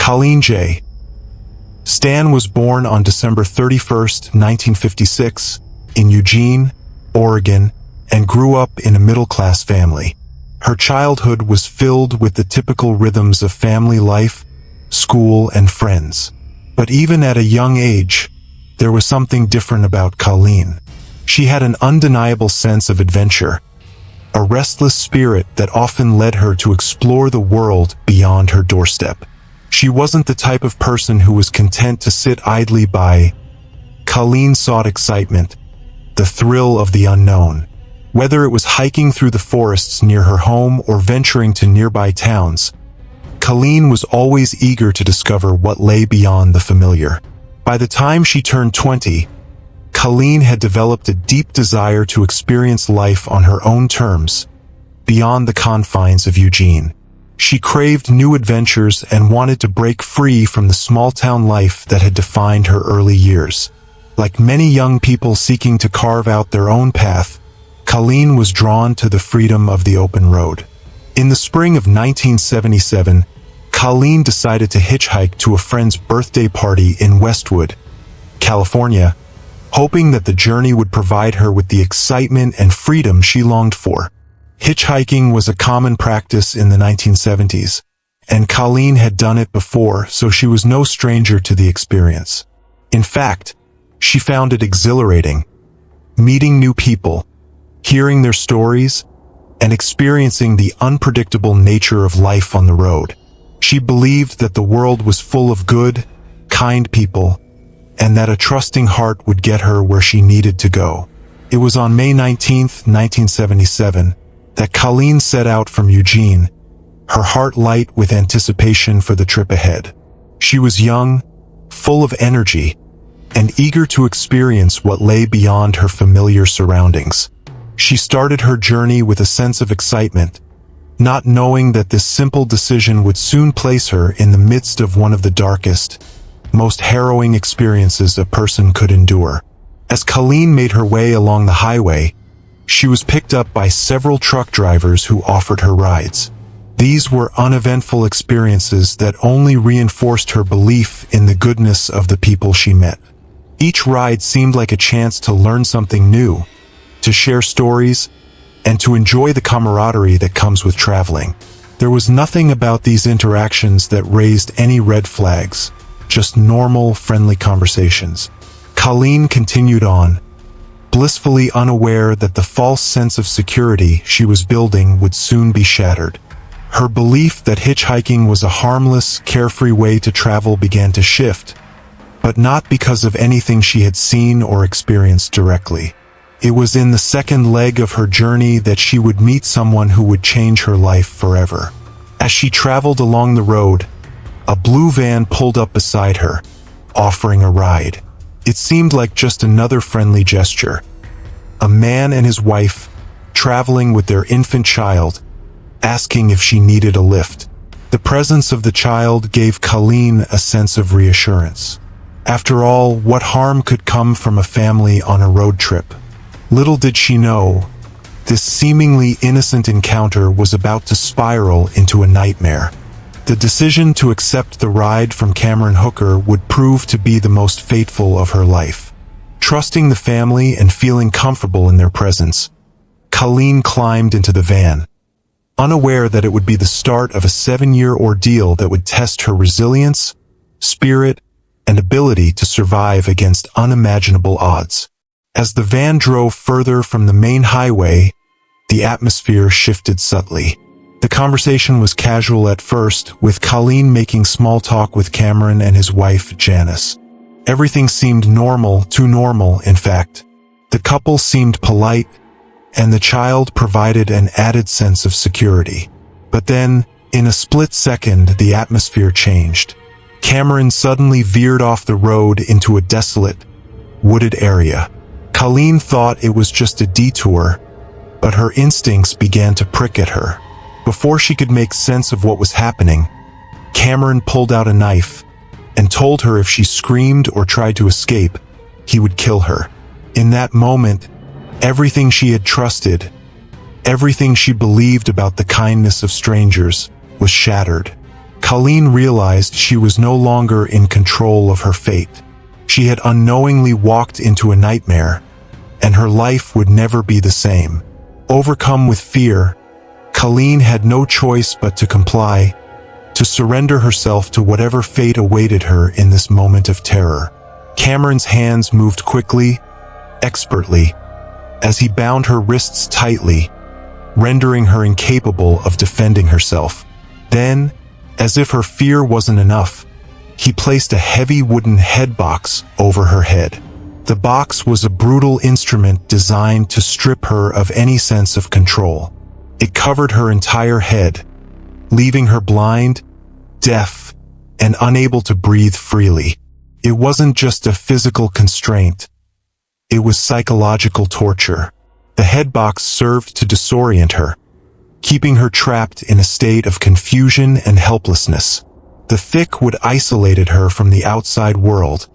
Colleen J. Stan was born on December 31st, 1956, in Eugene, Oregon, and grew up in a middle-class family. Her childhood was filled with the typical rhythms of family life, school, and friends. But even at a young age, there was something different about Colleen. She had an undeniable sense of adventure, a restless spirit that often led her to explore the world beyond her doorstep. She wasn't the type of person who was content to sit idly by. Colleen sought excitement, the thrill of the unknown. Whether it was hiking through the forests near her home or venturing to nearby towns, Colleen was always eager to discover what lay beyond the familiar. By the time she turned 20, Colleen had developed a deep desire to experience life on her own terms, beyond the confines of Eugene. She craved new adventures and wanted to break free from the small-town life that had defined her early years. Like many young people seeking to carve out their own path, Colleen was drawn to the freedom of the open road. In the spring of 1977, Colleen decided to hitchhike to a friend's birthday party in Westwood, California, hoping that the journey would provide her with the excitement and freedom she longed for. Hitchhiking was a common practice in the 1970s, and Colleen had done it before, so she was no stranger to the experience. In fact, she found it exhilarating, meeting new people, hearing their stories, and experiencing the unpredictable nature of life on the road. She believed that the world was full of good, kind people, and that a trusting heart would get her where she needed to go. It was on May 19, 1977, that Colleen set out from Eugene, her heart light with anticipation for the trip ahead. She was young, full of energy, and eager to experience what lay beyond her familiar surroundings. She started her journey with a sense of excitement, not knowing that this simple decision would soon place her in the midst of one of the darkest, most harrowing experiences a person could endure. As Colleen made her way along the highway, she was picked up by several truck drivers who offered her rides. These were uneventful experiences that only reinforced her belief in the goodness of the people she met. Each ride seemed like a chance to learn something new, to share stories, and to enjoy the camaraderie that comes with traveling. There was nothing about these interactions that raised any red flags, just normal, friendly conversations. Colleen continued on, blissfully unaware that the false sense of security she was building would soon be shattered. Her belief that hitchhiking was a harmless, carefree way to travel began to shift, but not because of anything she had seen or experienced directly. It was in the second leg of her journey that she would meet someone who would change her life forever. As she traveled along the road, a blue van pulled up beside her, offering a ride. It seemed like just another friendly gesture. A man and his wife, traveling with their infant child, asking if she needed a lift. The presence of the child gave Colleen a sense of reassurance. After all, what harm could come from a family on a road trip? Little did she know, this seemingly innocent encounter was about to spiral into a nightmare. The decision to accept the ride from Cameron Hooker would prove to be the most fateful of her life. Trusting the family and feeling comfortable in their presence, Colleen climbed into the van, unaware that it would be the start of a 7-year ordeal that would test her resilience, spirit, and ability to survive against unimaginable odds. As the van drove further from the main highway, the atmosphere shifted subtly. The conversation was casual at first, with Colleen making small talk with Cameron and his wife, Janice. Everything seemed normal, too normal, in fact. The couple seemed polite, and the child provided an added sense of security. But then, in a split second, the atmosphere changed. Cameron suddenly veered off the road into a desolate, wooded area. Colleen thought it was just a detour, but her instincts began to prick at her. Before she could make sense of what was happening, Cameron pulled out a knife and told her if she screamed or tried to escape, he would kill her. In that moment, everything she had trusted, everything she believed about the kindness of strangers, was shattered. Colleen realized she was no longer in control of her fate. She had unknowingly walked into a nightmare, and her life would never be the same. Overcome with fear, Colleen had no choice but to comply, to surrender herself to whatever fate awaited her in this moment of terror. Cameron's hands moved quickly, expertly, as he bound her wrists tightly, rendering her incapable of defending herself. Then, as if her fear wasn't enough, he placed a heavy wooden head box over her head. The box was a brutal instrument designed to strip her of any sense of control. It covered her entire head, leaving her blind, deaf, and unable to breathe freely. It wasn't just a physical constraint. It was psychological torture. The head box served to disorient her, keeping her trapped in a state of confusion and helplessness. The thick wood isolated her from the outside world,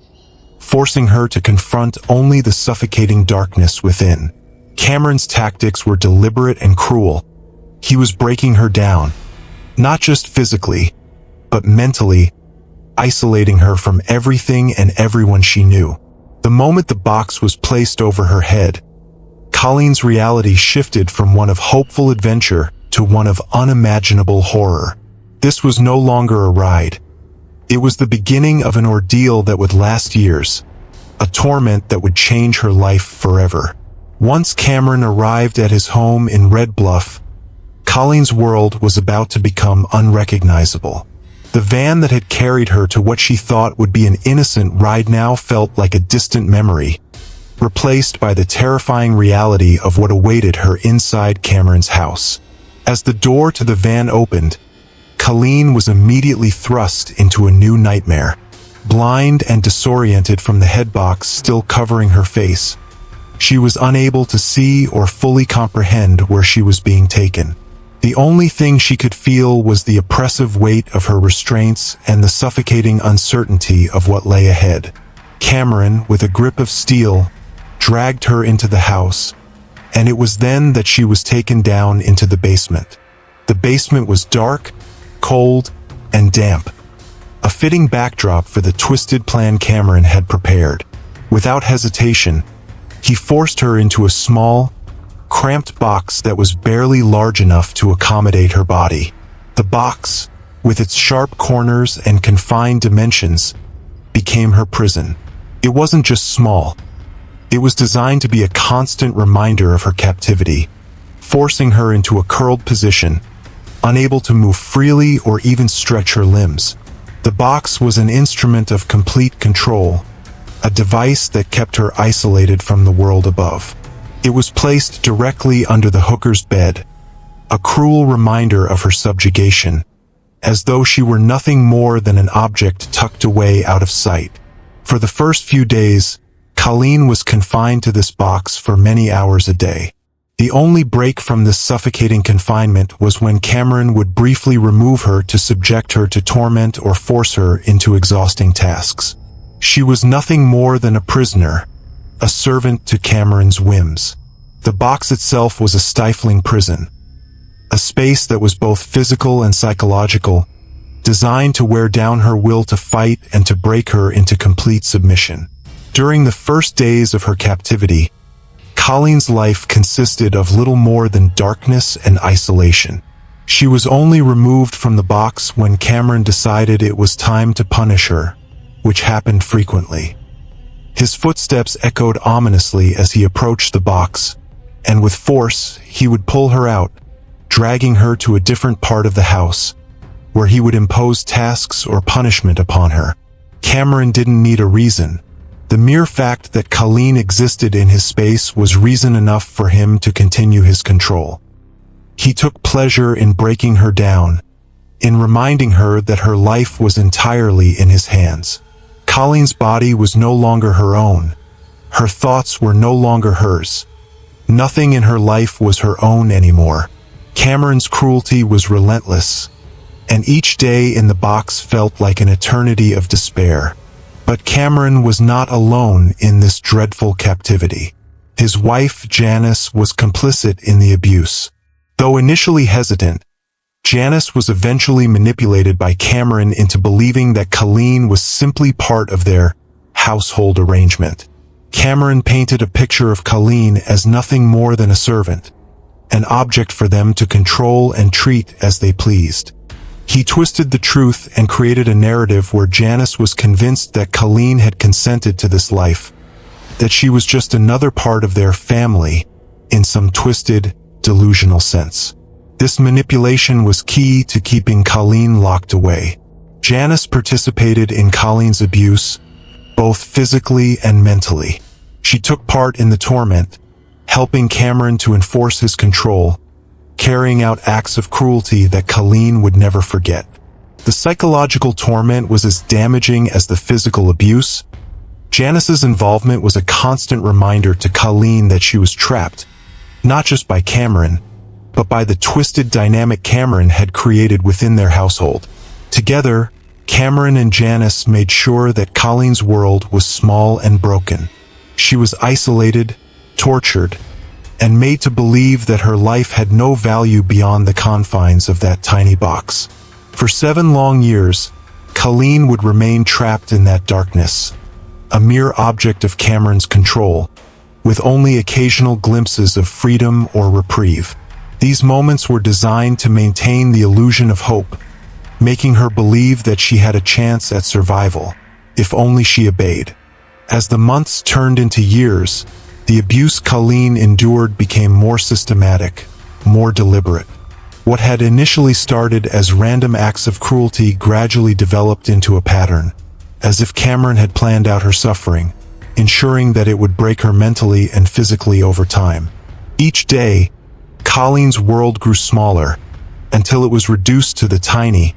forcing her to confront only the suffocating darkness within. Cameron's tactics were deliberate and cruel. He was breaking her down, not just physically, but mentally, isolating her from everything and everyone she knew. The moment the box was placed over her head, Colleen's reality shifted from one of hopeful adventure to one of unimaginable horror. This was no longer a ride. It was the beginning of an ordeal that would last years, a torment that would change her life forever. Once Cameron arrived at his home in Red Bluff, Colleen's world was about to become unrecognizable. The van that had carried her to what she thought would be an innocent ride now felt like a distant memory, replaced by the terrifying reality of what awaited her inside Cameron's house. As the door to the van opened, Colleen was immediately thrust into a new nightmare. Blind and disoriented from the headbox still covering her face, she was unable to see or fully comprehend where she was being taken. The only thing she could feel was the oppressive weight of her restraints and the suffocating uncertainty of what lay ahead. Cameron, with a grip of steel, dragged her into the house, and it was then that she was taken down into the basement. The basement was dark, cold, and damp, a fitting backdrop for the twisted plan Cameron had prepared. Without hesitation, he forced her into a small, cramped box that was barely large enough to accommodate her body. The box, with its sharp corners and confined dimensions, became her prison. It wasn't just small. It was designed to be a constant reminder of her captivity, forcing her into a curled position, unable to move freely or even stretch her limbs. The box was an instrument of complete control, a device that kept her isolated from the world above. It was placed directly under the hooker's bed, a cruel reminder of her subjugation, as though she were nothing more than an object tucked away out of sight. For the first few days, Colleen was confined to this box for many hours a day. The only break from this suffocating confinement was when Cameron would briefly remove her to subject her to torment or force her into exhausting tasks. She was nothing more than a prisoner, a servant to Cameron's whims. The box itself was a stifling prison, a space that was both physical and psychological, designed to wear down her will to fight and to break her into complete submission. During the first days of her captivity, Colleen's life consisted of little more than darkness and isolation. She was only removed from the box when Cameron decided it was time to punish her, which happened frequently. His footsteps echoed ominously as he approached the box, and with force, he would pull her out, dragging her to a different part of the house, where he would impose tasks or punishment upon her. Cameron didn't need a reason. The mere fact that Colleen existed in his space was reason enough for him to continue his control. He took pleasure in breaking her down, in reminding her that her life was entirely in his hands. Colleen's body was no longer her own. Her thoughts were no longer hers. Nothing in her life was her own anymore. Cameron's cruelty was relentless, and each day in the box felt like an eternity of despair. But Cameron was not alone in this dreadful captivity. His wife, Janice, was complicit in the abuse. Though initially hesitant, Janice was eventually manipulated by Cameron into believing that Colleen was simply part of their household arrangement. Cameron painted a picture of Colleen as nothing more than a servant, an object for them to control and treat as they pleased. He twisted the truth and created a narrative where Janice was convinced that Colleen had consented to this life, that she was just another part of their family in some twisted, delusional sense. This manipulation was key to keeping Colleen locked away. Janice participated in Colleen's abuse, both physically and mentally. She took part in the torment, helping Cameron to enforce his control, carrying out acts of cruelty that Colleen would never forget. The psychological torment was as damaging as the physical abuse. Janice's involvement was a constant reminder to Colleen that she was trapped, not just by Cameron, but by the twisted dynamic Cameron had created within their household. Together, Cameron and Janice made sure that Colleen's world was small and broken. She was isolated, tortured, and made to believe that her life had no value beyond the confines of that tiny box. For 7 long years, Colleen would remain trapped in that darkness, a mere object of Cameron's control, with only occasional glimpses of freedom or reprieve. These moments were designed to maintain the illusion of hope, making her believe that she had a chance at survival, if only she obeyed. As the months turned into years, the abuse Colleen endured became more systematic, more deliberate. What had initially started as random acts of cruelty gradually developed into a pattern, as if Cameron had planned out her suffering, ensuring that it would break her mentally and physically over time. Each day, Colleen's world grew smaller, until it was reduced to the tiny,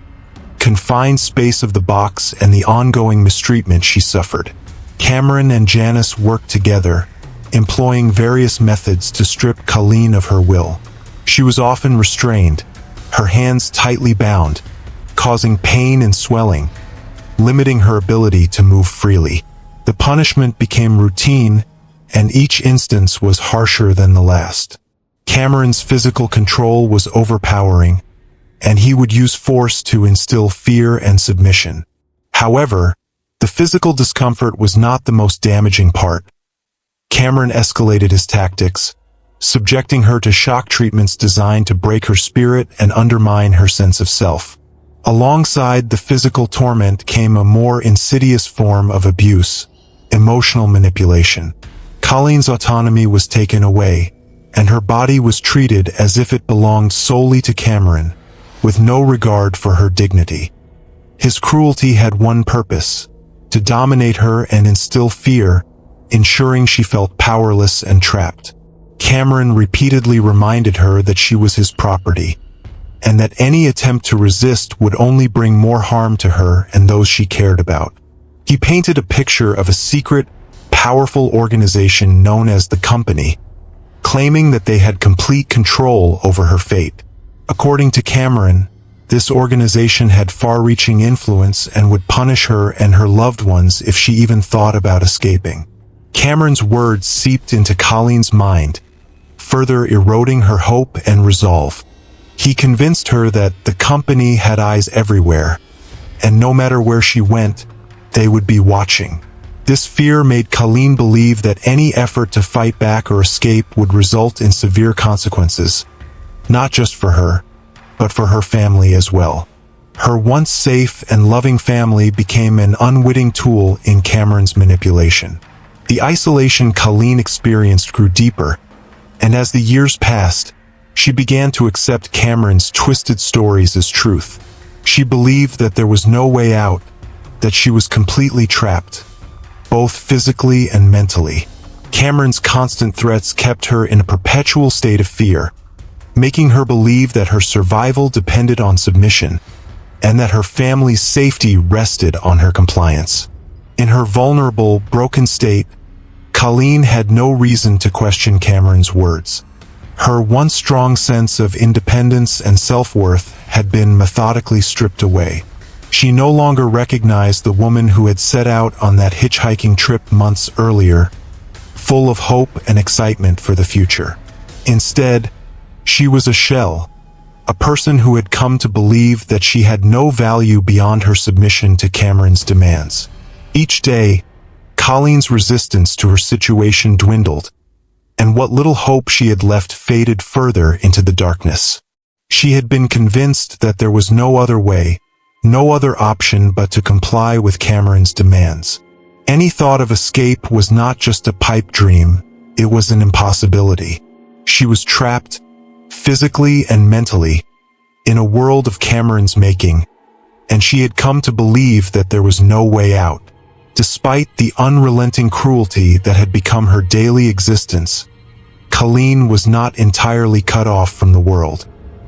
confined space of the box and the ongoing mistreatment she suffered. Cameron and Janice worked together, employing various methods to strip Colleen of her will. She was often restrained, her hands tightly bound, causing pain and swelling, limiting her ability to move freely. The punishment became routine, and each instance was harsher than the last. Cameron's physical control was overpowering, and he would use force to instill fear and submission. However, the physical discomfort was not the most damaging part. Cameron escalated his tactics, subjecting her to shock treatments designed to break her spirit and undermine her sense of self. Alongside the physical torment came a more insidious form of abuse, emotional manipulation. Colleen's autonomy was taken away, and her body was treated as if it belonged solely to Cameron, with no regard for her dignity. His cruelty had one purpose: to dominate her and instill fear, ensuring she felt powerless and trapped. Cameron repeatedly reminded her that she was his property, and that any attempt to resist would only bring more harm to her and those she cared about. He painted a picture of a secret, powerful organization known as the Company, claiming that they had complete control over her fate. According to Cameron, this organization had far-reaching influence and would punish her and her loved ones if she even thought about escaping. Cameron's words seeped into Colleen's mind, further eroding her hope and resolve. He convinced her that the Company had eyes everywhere, and no matter where she went, they would be watching. This fear made Colleen believe that any effort to fight back or escape would result in severe consequences, not just for her, but for her family as well. Her once safe and loving family became an unwitting tool in Cameron's manipulation. The isolation Colleen experienced grew deeper, and as the years passed, she began to accept Cameron's twisted stories as truth. She believed that there was no way out, that she was completely trapped, both physically and mentally. Cameron's constant threats kept her in a perpetual state of fear, making her believe that her survival depended on submission, and that her family's safety rested on her compliance. In her vulnerable, broken state, Colleen had no reason to question Cameron's words. Her once strong sense of independence and self-worth had been methodically stripped away. She no longer recognized the woman who had set out on that hitchhiking trip months earlier, full of hope and excitement for the future. Instead, she was a shell, a person who had come to believe that she had no value beyond her submission to Cameron's demands. Each day, Colleen's resistance to her situation dwindled, and what little hope she had left faded further into the darkness. She had been convinced that there was no other way, no other option but to comply with Cameron's demands. Any thought of escape was not just a pipe dream, it was an impossibility. She was trapped, physically and mentally, in a world of Cameron's making, and she had come to believe that there was no way out. Despite the unrelenting cruelty that had become her daily existence, Colleen was not entirely cut off from the world.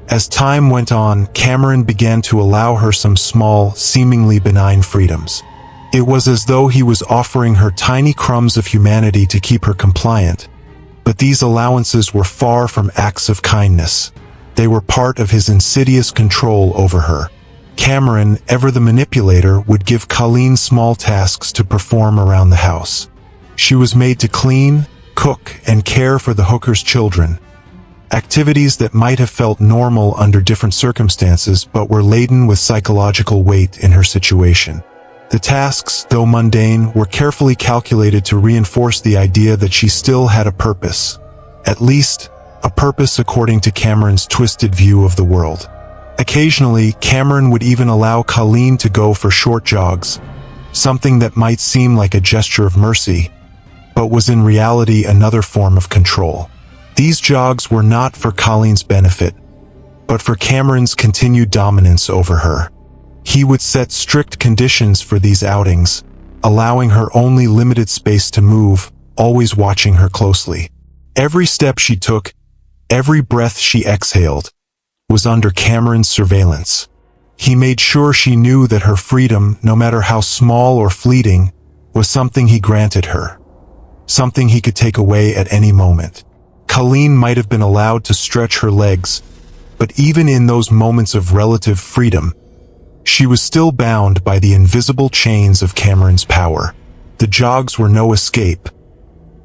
As time went on, Cameron began to allow her some small, seemingly benign freedoms. It was as though he was offering her tiny crumbs of humanity to keep her compliant, but these allowances were far from acts of kindness. They were part of his insidious control over her. Cameron, ever the manipulator, would give Colleen small tasks to perform around the house. She was made to clean, cook, and care for the hooker's children, activities that might have felt normal under different circumstances but were laden with psychological weight in her situation. The tasks, though mundane, were carefully calculated to reinforce the idea that she still had a purpose. At least, a purpose according to Cameron's twisted view of the world. Occasionally, Cameron would even allow Colleen to go for short jogs, something that might seem like a gesture of mercy, but was in reality another form of control. These jogs were not for Colleen's benefit, but for Cameron's continued dominance over her. He would set strict conditions for these outings, allowing her only limited space to move, always watching her closely. Every step she took, every breath she exhaled, was under Cameron's surveillance. He made sure she knew that her freedom, no matter how small or fleeting, was something he granted her, something he could take away at any moment. Colleen might have been allowed to stretch her legs, but even in those moments of relative freedom, she was still bound by the invisible chains of Cameron's power. The jogs were no escape.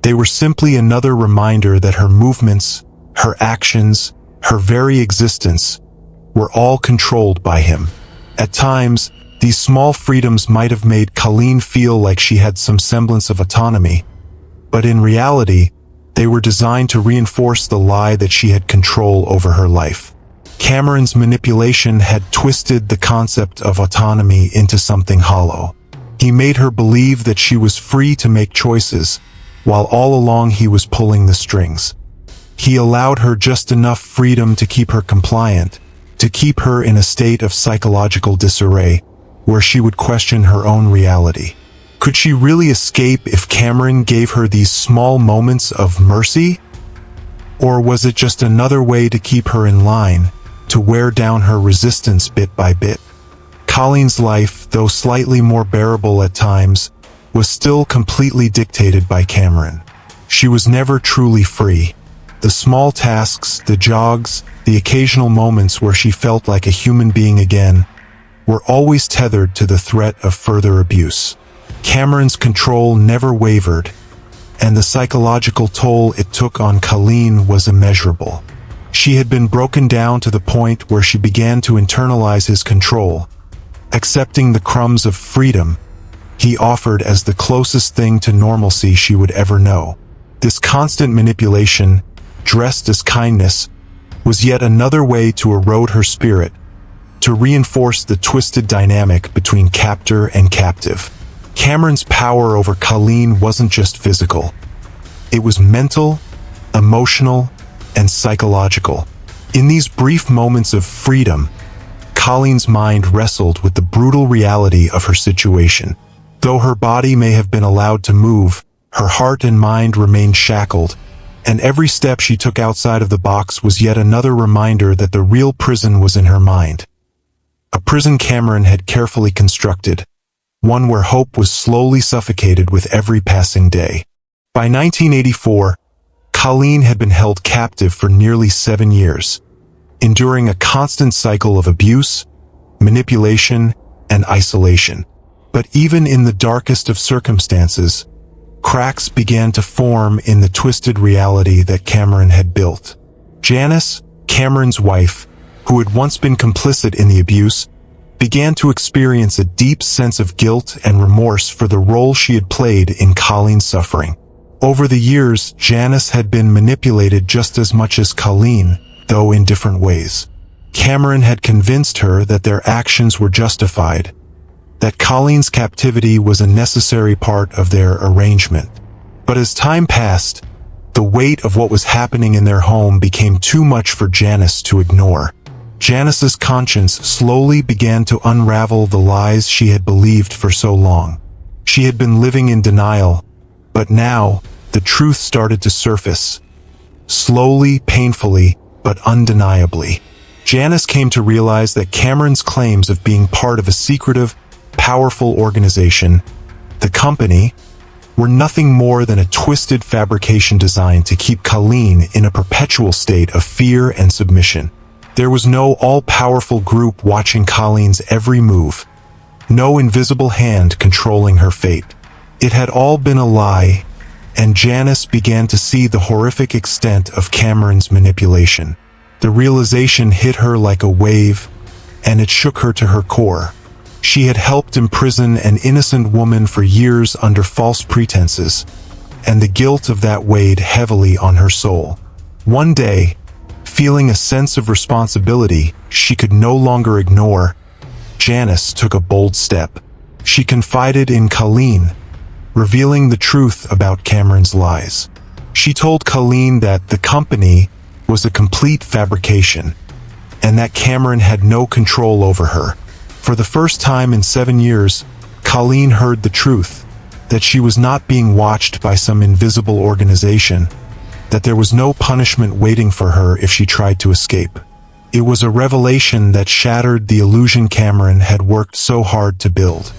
They were simply another reminder that her movements, her actions, her very existence, were all controlled by him. At times, these small freedoms might have made Colleen feel like she had some semblance of autonomy, but in reality, they were designed to reinforce the lie that she had control over her life. Cameron's manipulation had twisted the concept of autonomy into something hollow. He made her believe that she was free to make choices, while all along he was pulling the strings. He allowed her just enough freedom to keep her compliant, to keep her in a state of psychological disarray, where she would question her own reality. Could she really escape if Cameron gave her these small moments of mercy? Or was it just another way to keep her in line, to wear down her resistance bit by bit? Colleen's life, though slightly more bearable at times, was still completely dictated by Cameron. She was never truly free. The small tasks, the jogs, the occasional moments where she felt like a human being again, were always tethered to the threat of further abuse. Cameron's control never wavered, and the psychological toll it took on Colleen was immeasurable. She had been broken down to the point where she began to internalize his control, accepting the crumbs of freedom he offered as the closest thing to normalcy she would ever know. This constant manipulation, dressed as kindness, was yet another way to erode her spirit, to reinforce the twisted dynamic between captor and captive. Cameron's power over Colleen wasn't just physical. It was mental, emotional, and psychological. In these brief moments of freedom, Colleen's mind wrestled with the brutal reality of her situation. Though her body may have been allowed to move, her heart and mind remained shackled, and every step she took outside of the box was yet another reminder that the real prison was in her mind. A prison Cameron had carefully constructed, one where hope was slowly suffocated with every passing day. By 1984, Colleen had been held captive for nearly 7 years, enduring a constant cycle of abuse, manipulation, and isolation. But even in the darkest of circumstances, cracks began to form in the twisted reality that Cameron had built. Janice, Cameron's wife, who had once been complicit in the abuse, began to experience a deep sense of guilt and remorse for the role she had played in Colleen's suffering. Over the years, Janice had been manipulated just as much as Colleen, though in different ways. Cameron had convinced her that their actions were justified, that Colleen's captivity was a necessary part of their arrangement. But as time passed, the weight of what was happening in their home became too much for Janice to ignore. Janice's conscience slowly began to unravel the lies she had believed for so long. She had been living in denial, but now the truth started to surface. Slowly, painfully, but undeniably. Janice came to realize that Cameron's claims of being part of a secretive, powerful organization, the company, were nothing more than a twisted fabrication designed to keep Colleen in a perpetual state of fear and submission. There was no all-powerful group watching Colleen's every move, no invisible hand controlling her fate. It had all been a lie, and Janice began to see the horrific extent of Cameron's manipulation. The realization hit her like a wave, and it shook her to her core. She had helped imprison an innocent woman for years under false pretenses, and the guilt of that weighed heavily on her soul. One day, feeling a sense of responsibility she could no longer ignore, Janice took a bold step. She confided in Colleen, revealing the truth about Cameron's lies. She told Colleen that the company was a complete fabrication, and that Cameron had no control over her. For the first time in 7 years, Colleen heard the truth, that she was not being watched by some invisible organization, that there was no punishment waiting for her if she tried to escape. It was a revelation that shattered the illusion Cameron had worked so hard to build.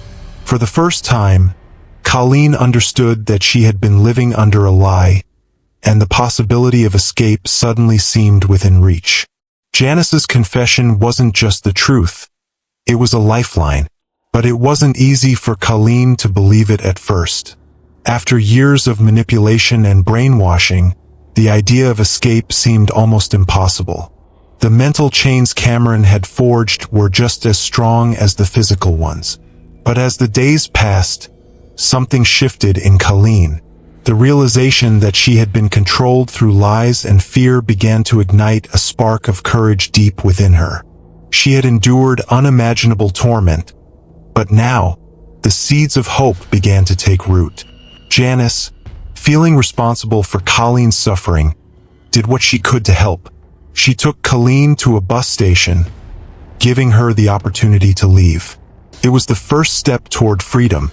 For the first time, Colleen understood that she had been living under a lie, and the possibility of escape suddenly seemed within reach. Janice's confession wasn't just the truth, it was a lifeline. But it wasn't easy for Colleen to believe it at first. After years of manipulation and brainwashing, the idea of escape seemed almost impossible. The mental chains Cameron had forged were just as strong as the physical ones. But as the days passed, something shifted in Colleen. The realization that she had been controlled through lies and fear began to ignite a spark of courage deep within her. She had endured unimaginable torment, but now, the seeds of hope began to take root. Janice, feeling responsible for Colleen's suffering, did what she could to help. She took Colleen to a bus station, giving her the opportunity to leave. It was the first step toward freedom,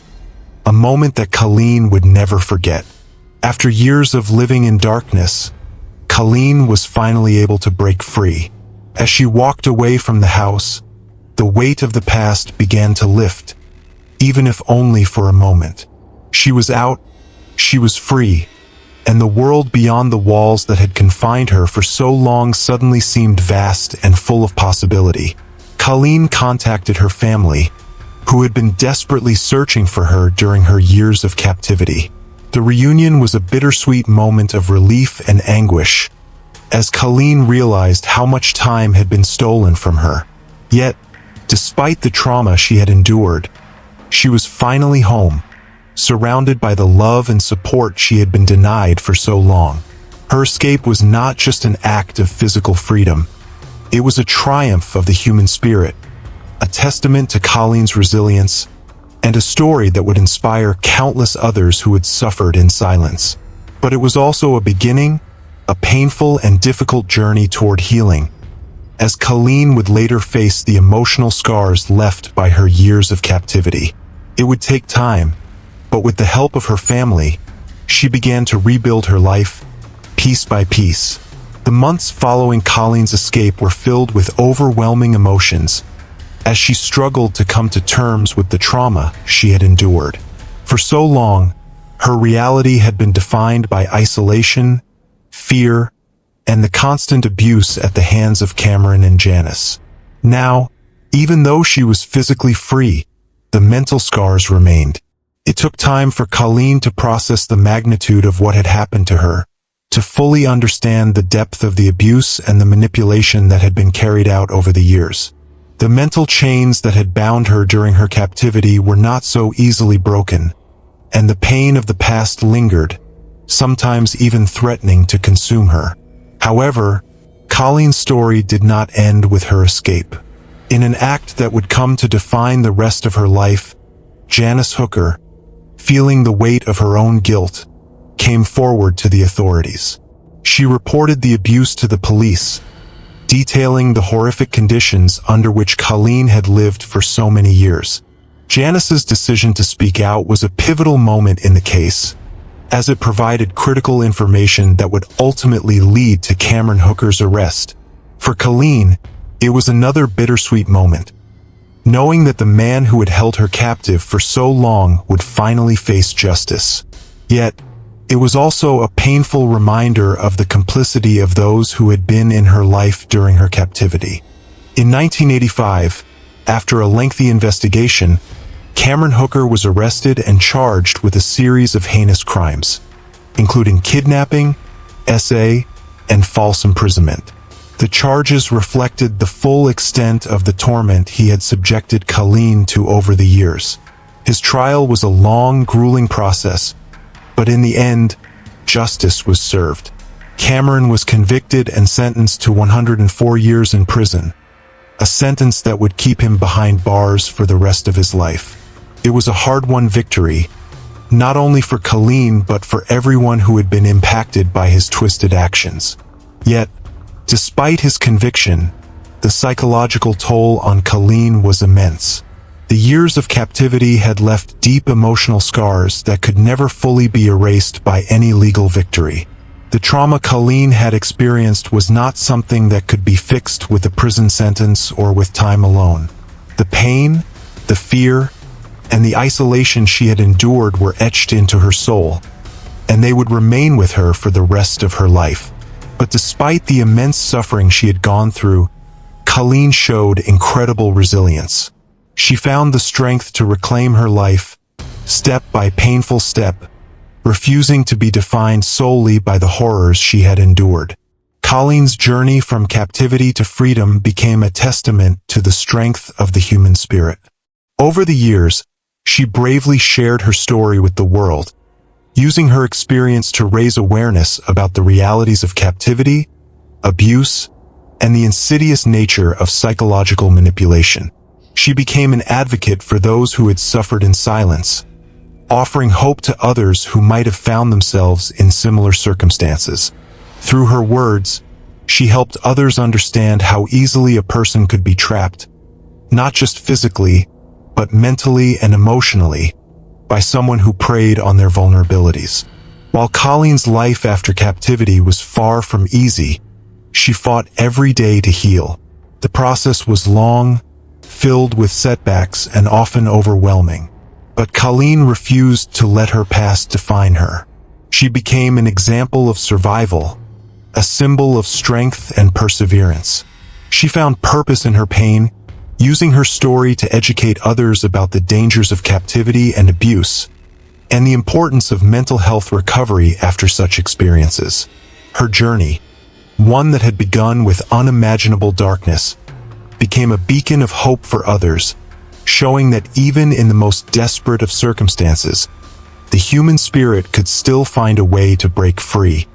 a moment that Colleen would never forget. After years of living in darkness, Colleen was finally able to break free. As she walked away from the house, the weight of the past began to lift, even if only for a moment. She was out, she was free, and the world beyond the walls that had confined her for so long suddenly seemed vast and full of possibility. Colleen contacted her family, who had been desperately searching for her during her years of captivity. The reunion was a bittersweet moment of relief and anguish, as Colleen realized how much time had been stolen from her. Yet, despite the trauma she had endured, she was finally home, surrounded by the love and support she had been denied for so long. Her escape was not just an act of physical freedom. It was a triumph of the human spirit, a testament to Colleen's resilience, and a story that would inspire countless others who had suffered in silence. But it was also a beginning, a painful and difficult journey toward healing, as Colleen would later face the emotional scars left by her years of captivity. It would take time, but with the help of her family, she began to rebuild her life, piece by piece. The months following Colleen's escape were filled with overwhelming emotions, as she struggled to come to terms with the trauma she had endured. For so long, her reality had been defined by isolation, fear, and the constant abuse at the hands of Cameron and Janice. Now, even though she was physically free, the mental scars remained. It took time for Colleen to process the magnitude of what had happened to her, to fully understand the depth of the abuse and the manipulation that had been carried out over the years. The mental chains that had bound her during her captivity were not so easily broken, and the pain of the past lingered, sometimes even threatening to consume her. However, Colleen's story did not end with her escape. In an act that would come to define the rest of her life, Janice Hooker, feeling the weight of her own guilt, came forward to the authorities. She reported the abuse to the police, detailing the horrific conditions under which Colleen had lived for so many years. Janice's decision to speak out was a pivotal moment in the case, as it provided critical information that would ultimately lead to Cameron Hooker's arrest. For Colleen, it was another bittersweet moment, knowing that the man who had held her captive for so long would finally face justice. Yet, it was also a painful reminder of the complicity of those who had been in her life during her captivity. In 1985, after a lengthy investigation, Cameron Hooker was arrested and charged with a series of heinous crimes, including kidnapping, SA, and false imprisonment. The charges reflected the full extent of the torment he had subjected Colleen to over the years. His trial was a long, grueling process, but in the end, justice was served. Cameron was convicted and sentenced to 104 years in prison, a sentence that would keep him behind bars for the rest of his life. It was a hard-won victory, not only for Colleen but for everyone who had been impacted by his twisted actions. Yet, despite his conviction, the psychological toll on Colleen was immense. The years of captivity had left deep emotional scars that could never fully be erased by any legal victory. The trauma Colleen had experienced was not something that could be fixed with a prison sentence or with time alone. The pain, the fear, and the isolation she had endured were etched into her soul, and they would remain with her for the rest of her life. But despite the immense suffering she had gone through, Colleen showed incredible resilience. She found the strength to reclaim her life, step by painful step, refusing to be defined solely by the horrors she had endured. Colleen's journey from captivity to freedom became a testament to the strength of the human spirit. Over the years, she bravely shared her story with the world, using her experience to raise awareness about the realities of captivity, abuse, and the insidious nature of psychological manipulation. She became an advocate for those who had suffered in silence, offering hope to others who might have found themselves in similar circumstances. Through her words, she helped others understand how easily a person could be trapped, not just physically, but mentally and emotionally, by someone who preyed on their vulnerabilities. While Colleen's life after captivity was far from easy, she fought every day to heal. The process was long, filled with setbacks and often overwhelming. But Colleen refused to let her past define her. She became an example of survival, a symbol of strength and perseverance. She found purpose in her pain, using her story to educate others about the dangers of captivity and abuse, and the importance of mental health recovery after such experiences. Her journey, one that had begun with unimaginable darkness, became a beacon of hope for others, showing that even in the most desperate of circumstances, the human spirit could still find a way to break free.